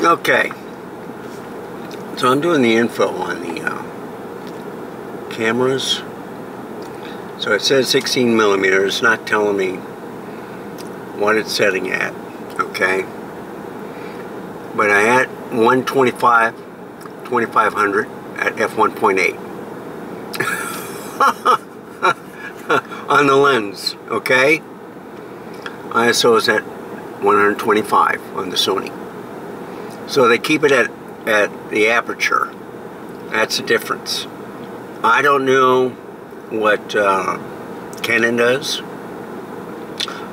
Okay, so I'm doing the info on the cameras. So it says 16 millimeters. It's not telling me what it's setting at. Okay, but I had 2500 at f1.8 on the lens. Okay, ISO is at 125 on the Sony. So they keep it at the aperture. That's the difference. I don't know what Canon does.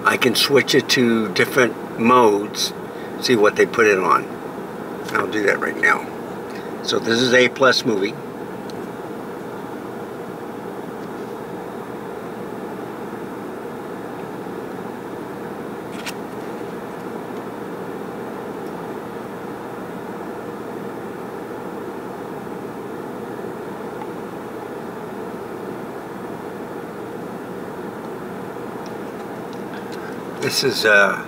I can switch it to different modes, see what they put it on. I'll do that right now. So this is A+ movie. This is the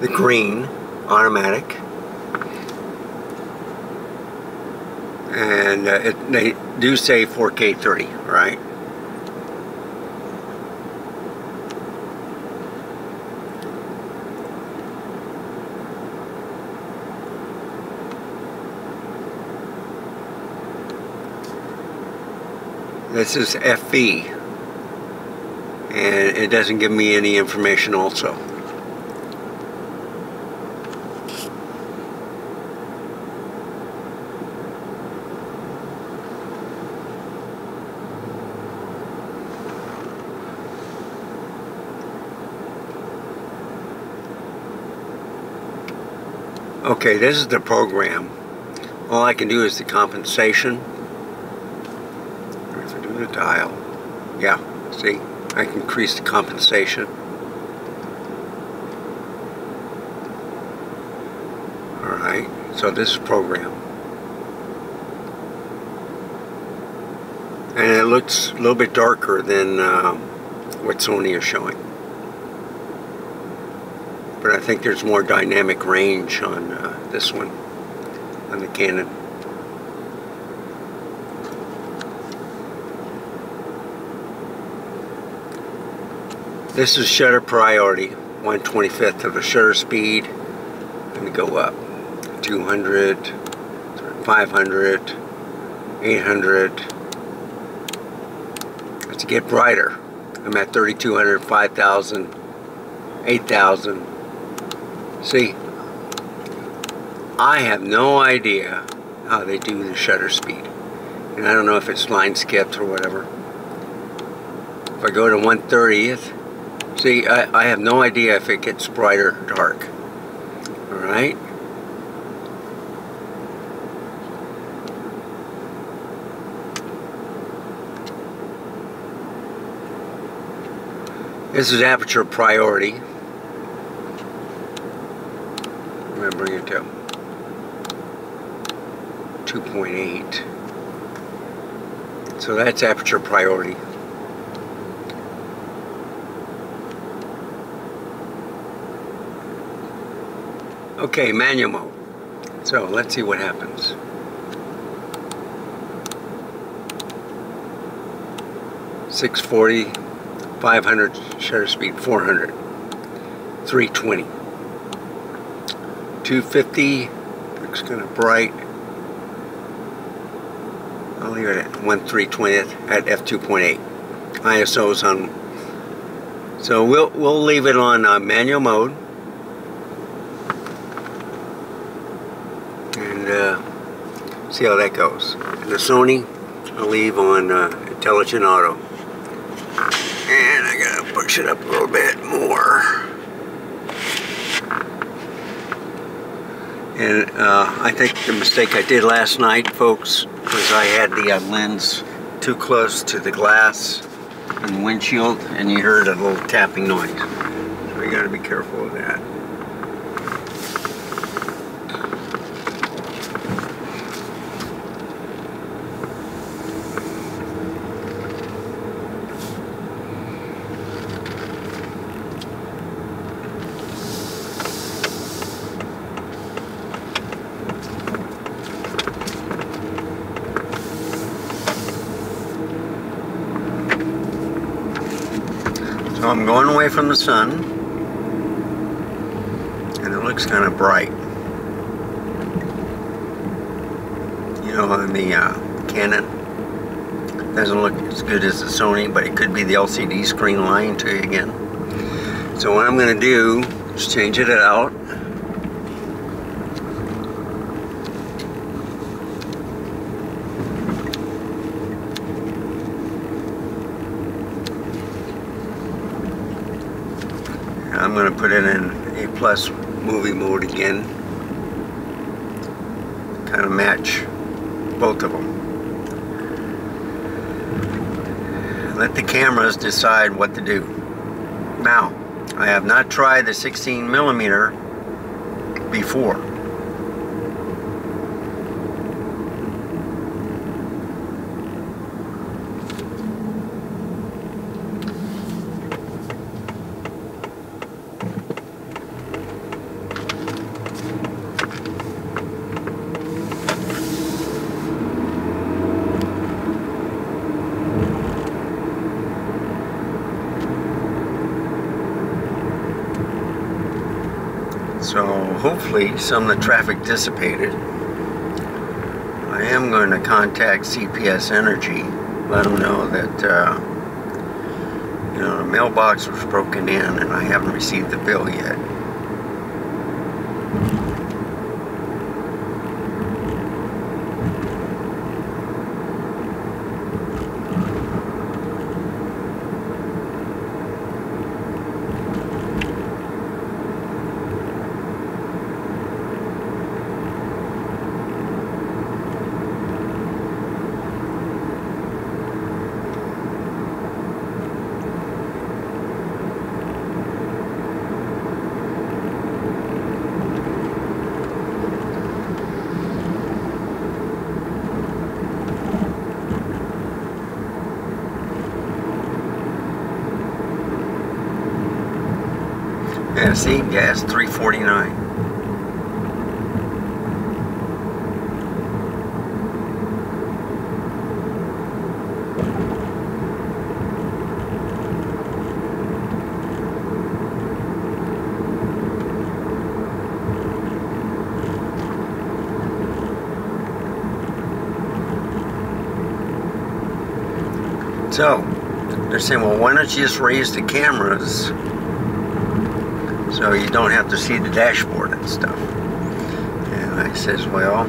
green automatic, and they do say 4K 30, right? This is FV, and it doesn't give me any information also. Okay, this is the program. All I can do is the compensation. If I do the dial, yeah, see, I can increase the compensation. Alright, so this is program. And it looks a little bit darker than what Sony is showing. But I think there's more dynamic range on this one, on the Canon. This is shutter priority, 1/25th of a shutter speed. I'm going to go up 200, 500, 800. Let's get brighter. I'm at 3200, 5000, 8000. See, I have no idea how they do the shutter speed. And I don't know if it's line skipped or whatever. If I go to 1/30th, see, I have no idea if it gets brighter or dark. Alright? This is aperture priority. I'm going to bring it to 2.8. So that's aperture priority. Okay, manual mode. So let's see what happens. .640, 500 shutter speed, 400, 320, 250. Looks kind of bright. I'll leave it at 1/320th at f2.8. ISO's on. So we'll leave it on manual mode. See how that goes. And the Sony, I'll leave on intelligent auto. And I gotta push it up a little bit more. And I think the mistake I did last night, folks, was I had the lens too close to the glass and the windshield, and you heard a little tapping noise. So you gotta be careful of that. I'm going away from the sun, and it looks kind of bright. You know, on the Canon, doesn't look as good as the Sony, but it could be the LCD screen lying to you again. So what I'm going to do is change it out. I'm going to put it in A+ movie mode again. Kind of match both of them. Let the cameras decide what to do. Now, I have not tried the 16mm before. So hopefully some of the traffic dissipated. I am going to contact CPS Energy, let them know that you know, the mailbox was broken in and I haven't received the bill yet. Yeah, see, gas $3.49. So, they're saying, well, why don't you just raise the cameras so you don't have to see the dashboard and stuff? And I says, well,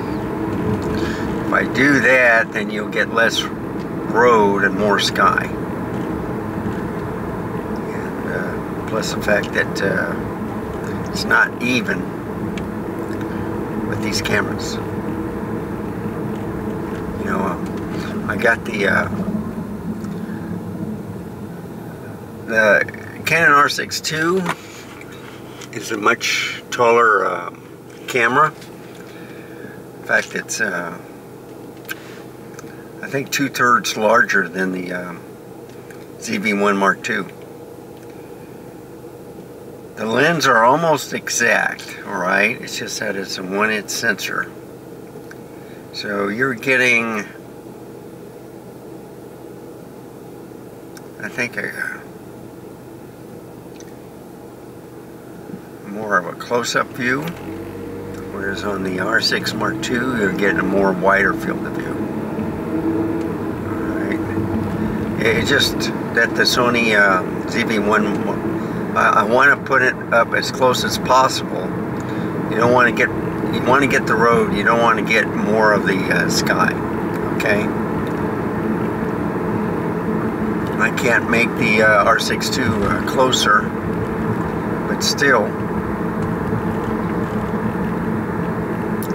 if I do that, then you'll get less road and more sky. And plus the fact that it's not even with these cameras. You know, I got the Canon R6 II is a much taller camera. In fact, it's I think 2/3 larger than the ZV1-M2. The lens are almost exact, alright? It's just that it's a 1-inch sensor. So you're getting, I think, more of a close-up view, whereas on the R6 Mark II you're getting a more wider field of view. Alright. It's just that the Sony ZV1, I want to put it up as close as possible. You don't want to get, you want to get the road, you don't want to get more of the sky. Okay? I can't make the R6 II closer, but still,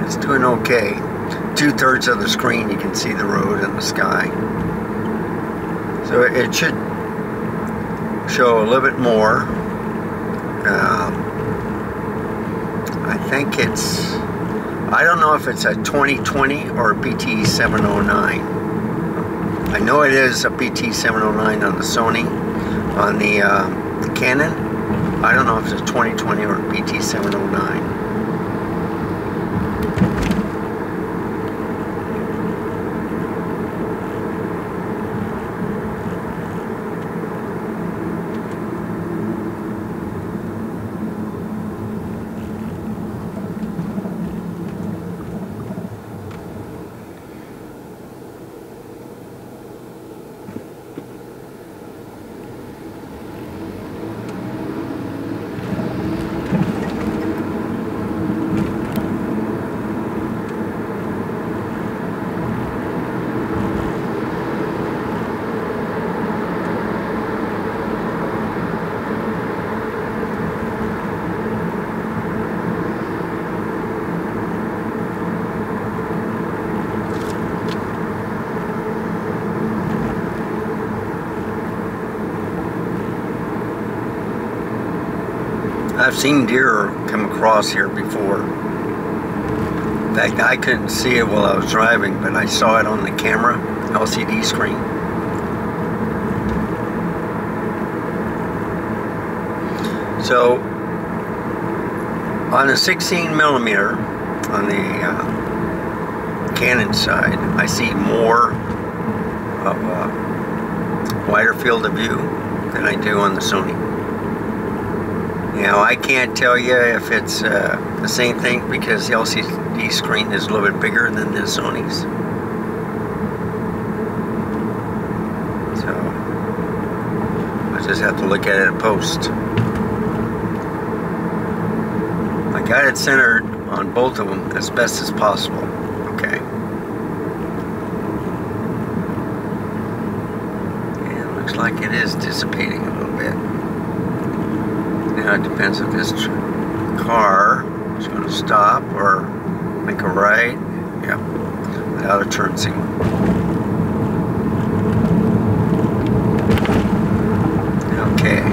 it's doing okay. 2/3 of the screen you can see the road and the sky. So it should show a little bit more. I think it's, I don't know if it's a 2020 or a BT709. I know it is a BT709 on the Sony. On the Canon, I don't know if it's a 2020 or a BT709. I've seen deer come across here before. In fact, I couldn't see it while I was driving, but I saw it on the camera, LCD screen. So, on the 16 millimeter, on the Canon side, I see more of a wider field of view than I do on the Sony. Now, I can't tell you if it's the same thing because the LCD screen is a little bit bigger than the Sony's. So, I just have to look at it post. I got it centered on both of them as best as possible. Okay. And it looks like it is dissipating a little bit. Now it depends if this car is going to stop or make a right. Yep, without a turn signal. Okay.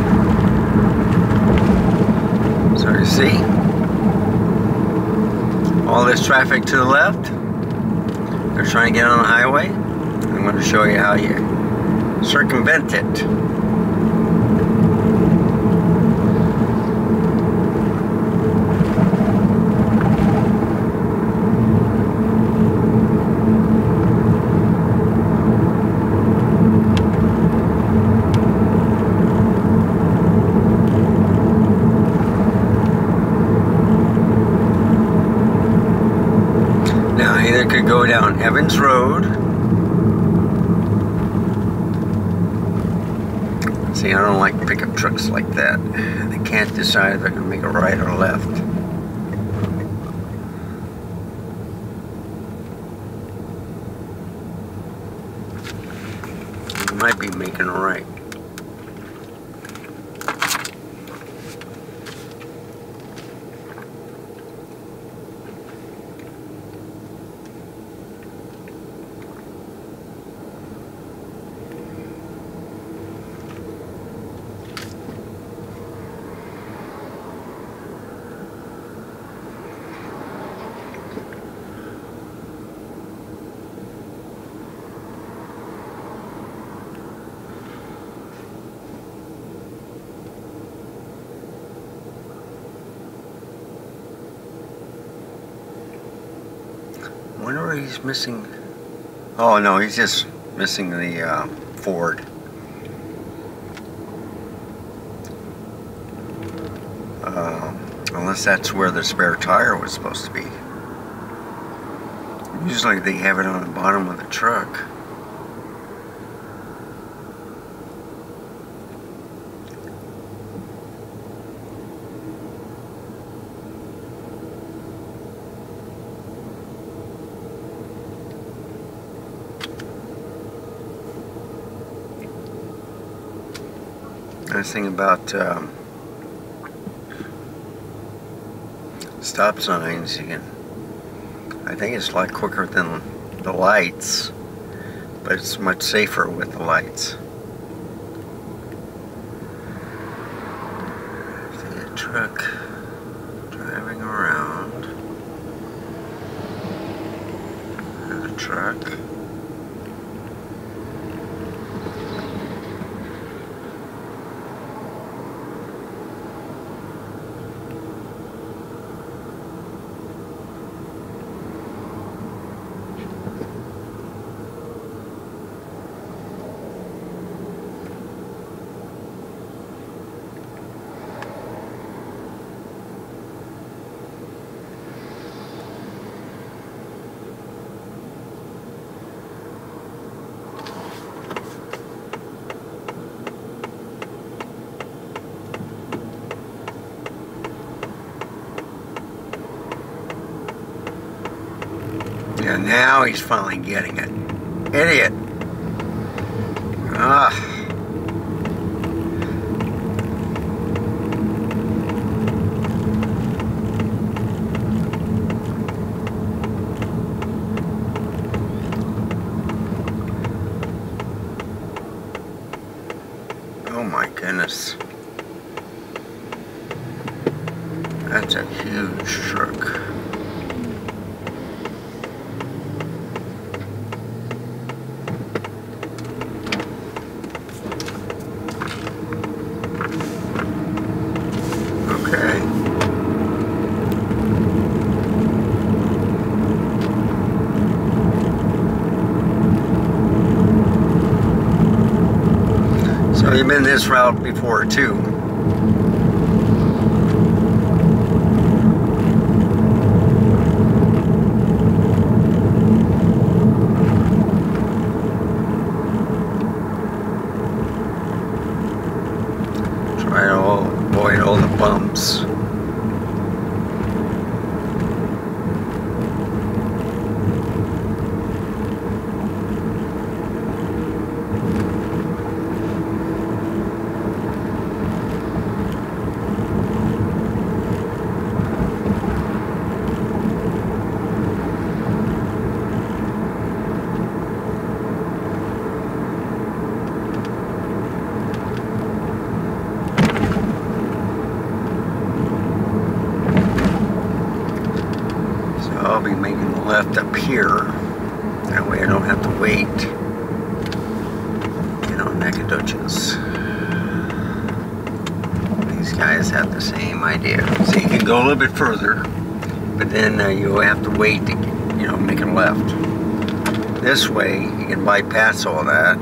So you see, all this traffic to the left, they're trying to get on the highway. I'm going to show you how you circumvent it. Could go down Evans Road. See, I don't like pickup trucks like that. They can't decide if they're going to make a right or left. They might be making a right. I wonder where he's missing. Oh no, he's just missing the Ford. Unless that's where the spare tire was supposed to be. Usually they have it on the bottom of the truck. Nice thing about stop signs, you can, I think it's a lot quicker than the lights, but it's much safer with the lights. See a truck driving around. Another truck. Yeah, now he's finally getting it. Idiot. Ah. Oh my goodness. That's a huge truck. Okay. So you've been this route before too. Try to avoid all the bumps. I'll be making the left up here. That way I don't have to wait. You know, Nacogdoches. These guys have the same idea. So you can go a little bit further, but then you'll have to wait to, you know, make a left. This way, you can bypass all that.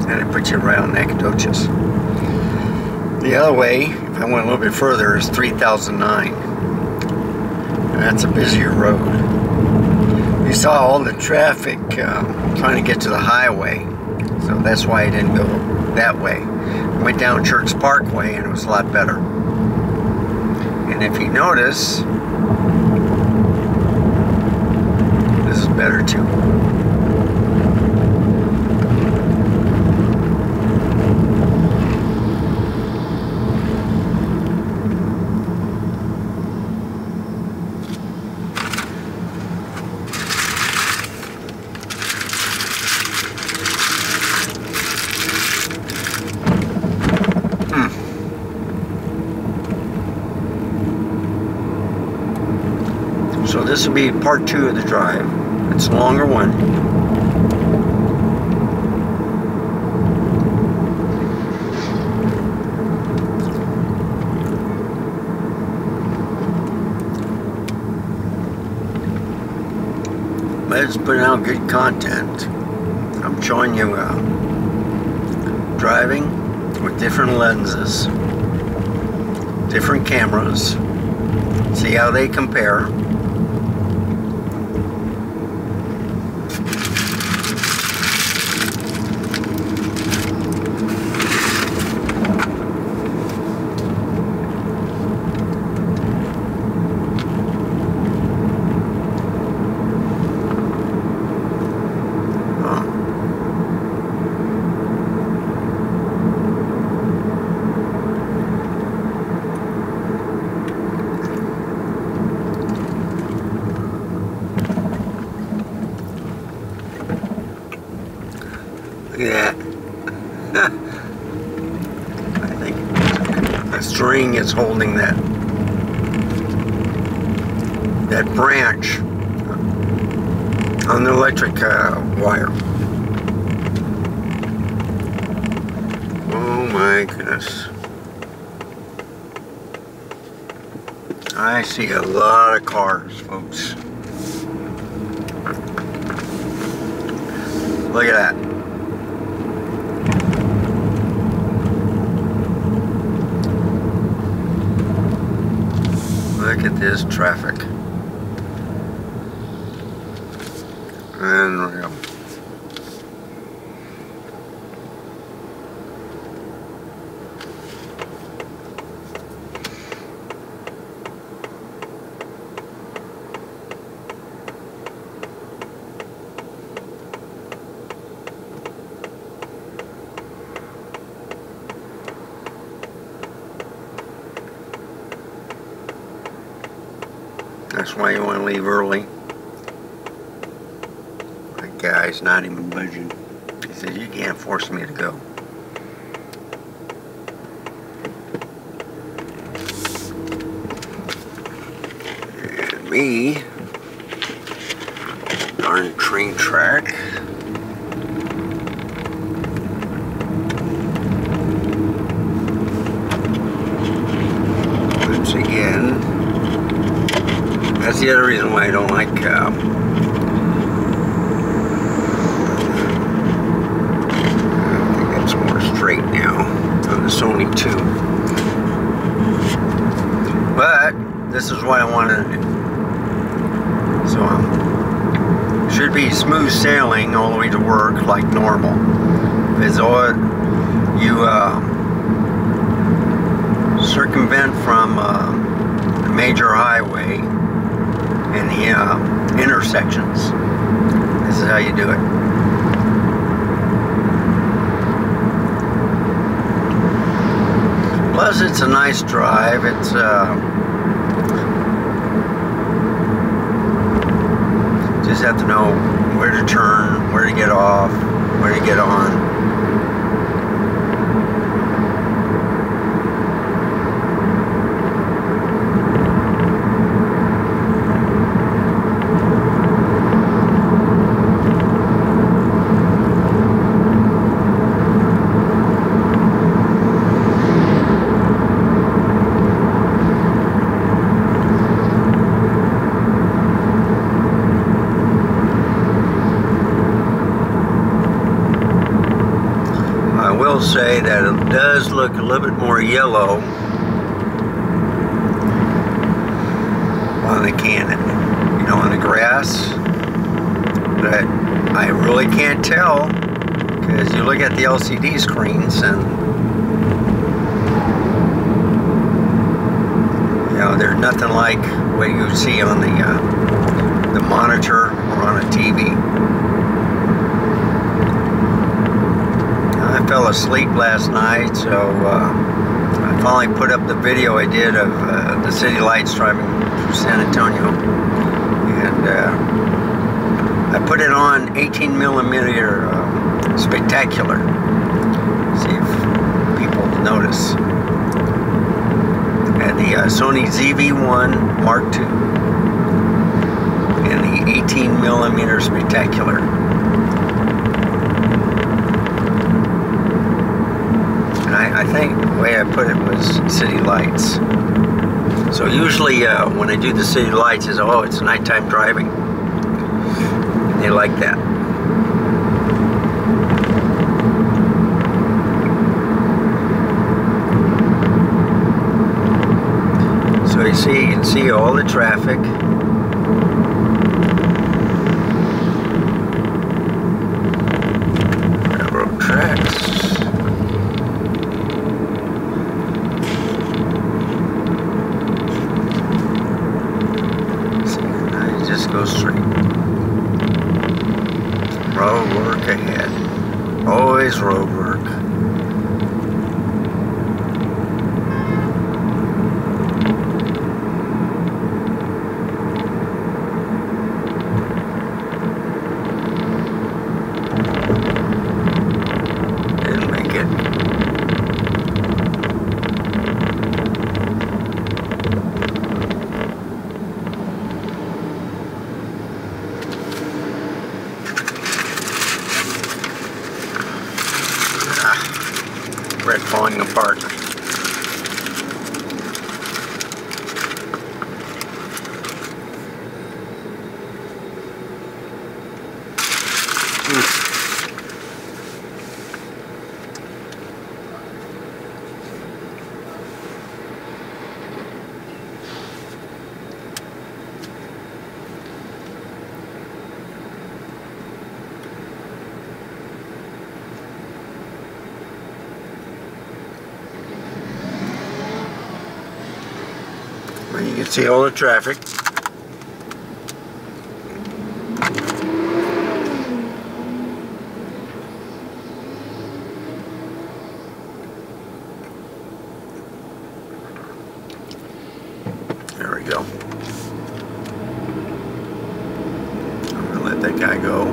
And it puts you right on Nacogdoches. The other way, if I went a little bit further, is 3009. And that's a busier road. You saw all the traffic trying to get to the highway, so that's why I didn't go that way. I went down Church Parkway and it was a lot better. And if you notice, this is better too. So this will be part 2 of the drive. It's a longer one. But it's putting out good content. I'm showing you driving with different lenses, different cameras. See how they compare. Look at that. I think the string is holding that branch on the electric wire. Oh my goodness. I see a lot of cars, folks. Look at that. Look at this traffic. Unreal. That's why you want to leave early. Right, guys. He's not even budging. He said, you can't force me to go. And me, darn train track. Once again, that's the other reason why I don't like I think that's more straight now on the Sony 2. But this is what I wanted to do. So should be smooth sailing all the way to work like normal. Because all you circumvent from the major highway and the intersections. This is how you do it. Plus, it's a nice drive. It's just have to know where to turn, where to get off, where to get on. Say that it does look a little bit more yellow on the Canon, you know, on the grass, but I really can't tell because you look at the LCD screens and you know, there's nothing like what you see on the monitor or on a TV. I fell asleep last night, so I finally put up the video I did of the city lights driving through San Antonio, and I put it on 18mm spectacular. See if people notice. And the Sony ZV1-M2 and the 18mm spectacular. I think the way I put it was city lights. So usually when I do the city lights is, oh, it's nighttime driving. They like that. So you can see all the traffic. Railroad tracks. Go straight. Road work ahead. Always road work. Didn't make it. Red falling apart. You can see all the traffic. There we go. I'm gonna let that guy go.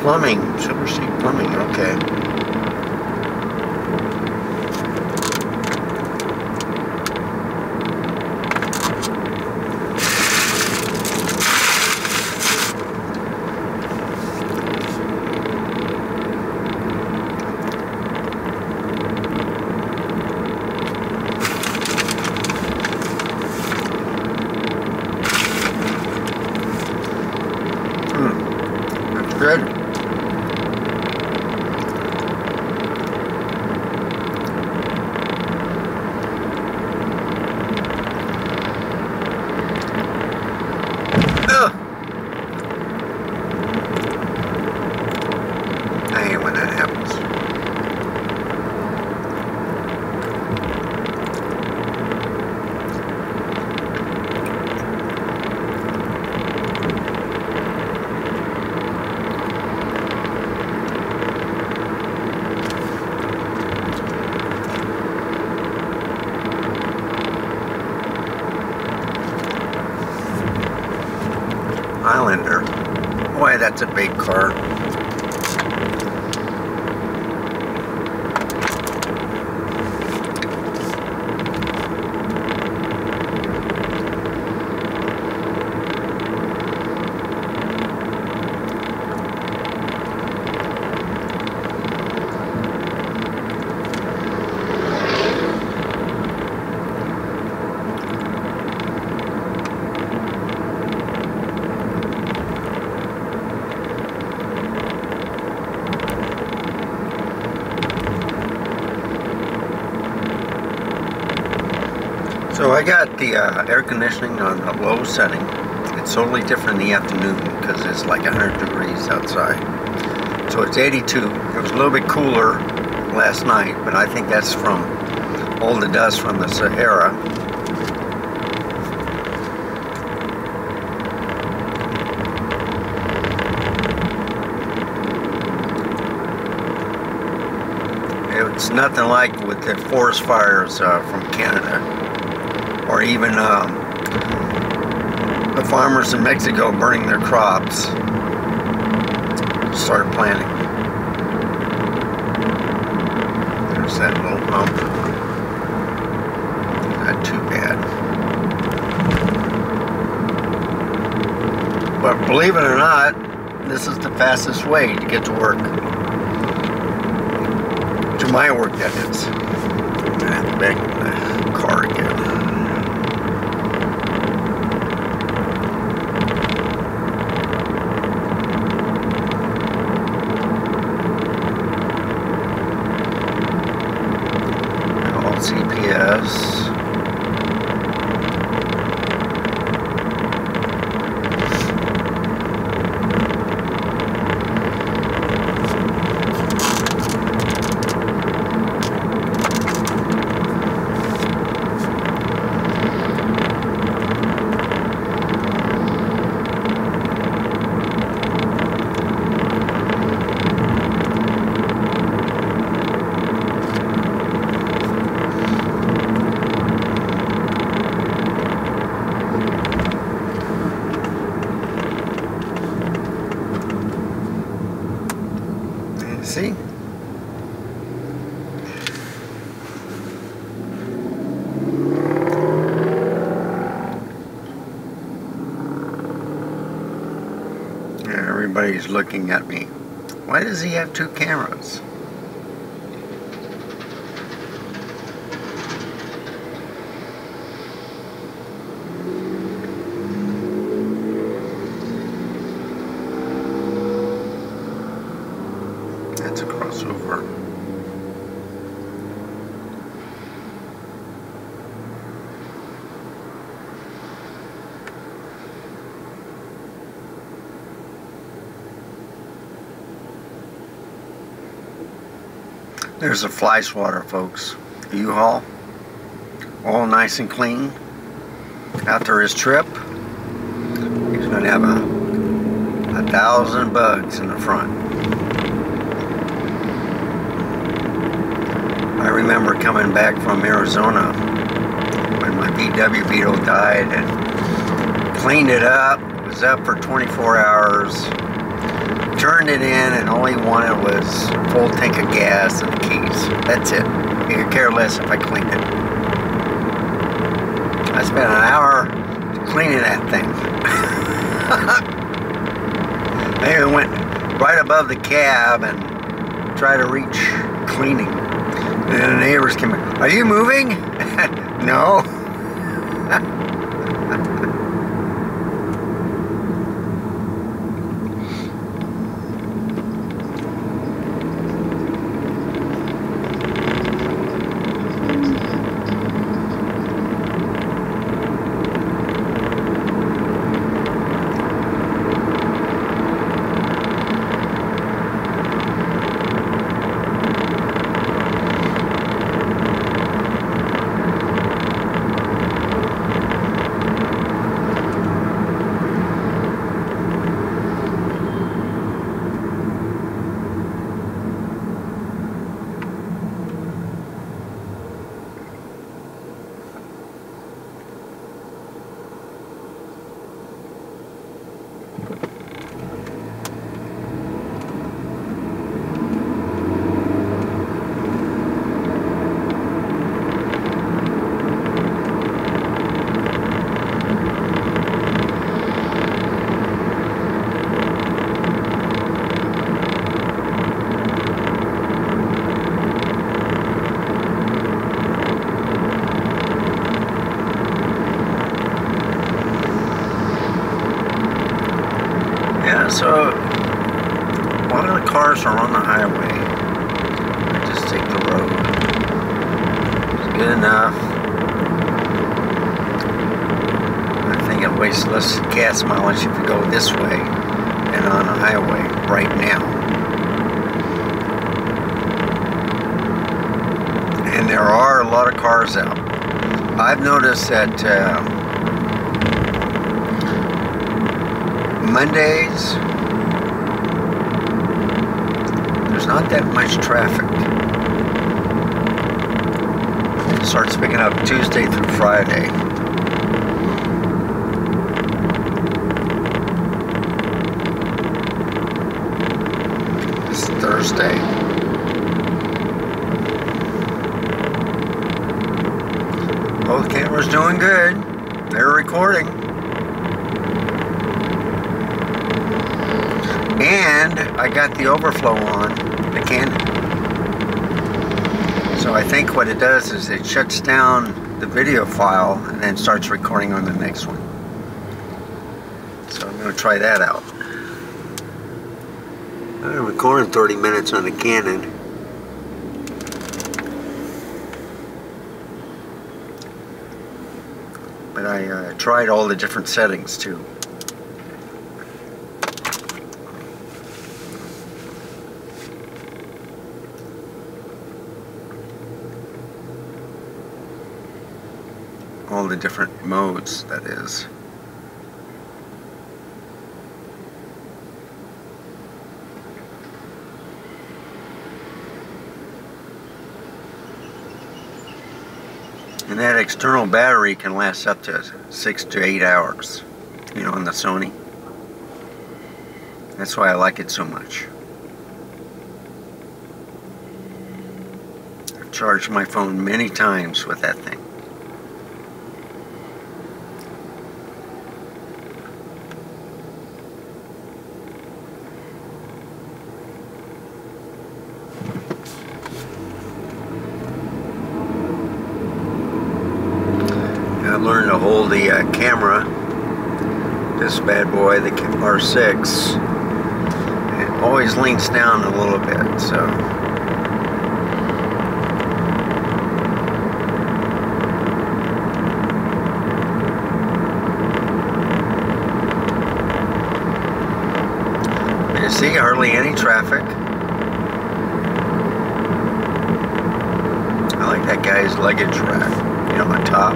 Plumbing, Silver Sea Plumbing, okay. That's good. I hate when that happens. Highlander. Boy, that's a big car. So I got the air conditioning on the low setting. It's totally different in the afternoon because it's like 100 degrees outside. So it's 82. It was a little bit cooler last night, but I think that's from all the dust from the Sahara. It's nothing like with the forest fires from Canada. Or even the farmers in Mexico burning their crops. Start planting. There's that little hump. Not too bad. But believe it or not, this is the fastest way to get to work. To my work, that is. I have to back in the car again. CPS. See? Everybody's looking at me. Why does he have two cameras? That's a crossover. There's a fly swatter, folks. U-Haul. All nice and clean. After his trip, he's going to have 1,000 bugs in the front. I remember coming back from Arizona when my VW Beetle died and cleaned it up. It was up for 24 hours. turned it in, and all he wanted was a full tank of gas and the keys. That's it. He could care less if I cleaned it. I spent an hour cleaning that thing. I even went right above the cab and tried to reach cleaning. And the neighbors came in. Are you moving? No. So, while the cars are on the highway, I just take the road. It's good enough. I think it wastes less gas mileage if you go this way than on the highway right now. And there are a lot of cars out. I've noticed that Mondays, there's not that much traffic. It starts picking up Tuesday through Friday. It's Thursday. Both cameras doing good. They're recording. And I got the overflow on the Canon. So I think what it does is it shuts down the video file and then starts recording on the next one. So I'm going to try that out. I'm recording 30 minutes on the Canon. But I tried all the different settings too. All the different modes, that is. And that external battery can last up to 6 to 8 hours, you know, on the Sony. That's why I like it so much. I've charged my phone many times with that thing. I learned to hold the camera, this bad boy, the R6, it always leans down a little bit, so you see hardly any traffic. I like that guy's luggage rack, you know, on top.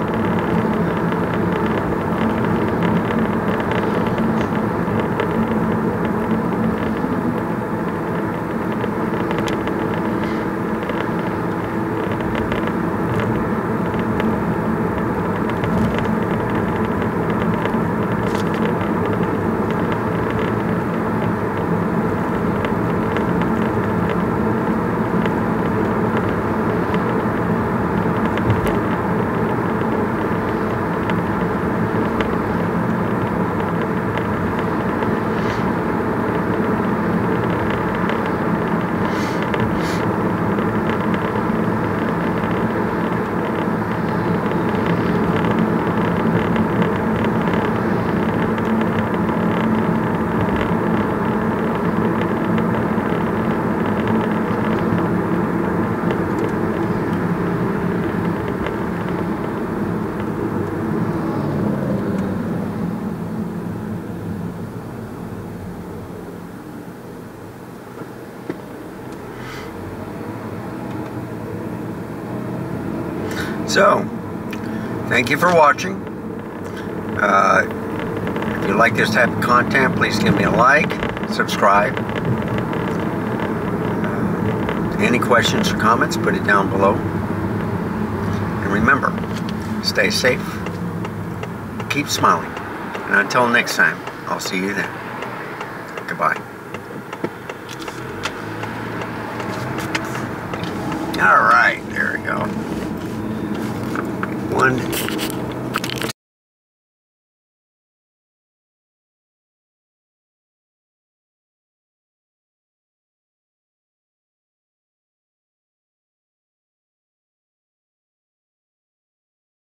So, thank you for watching. If you like this type of content, please give me a like, subscribe. Any questions or comments, put it down below. And remember, stay safe, keep smiling, and until next time, I'll see you then. Goodbye. All right, there we go. One.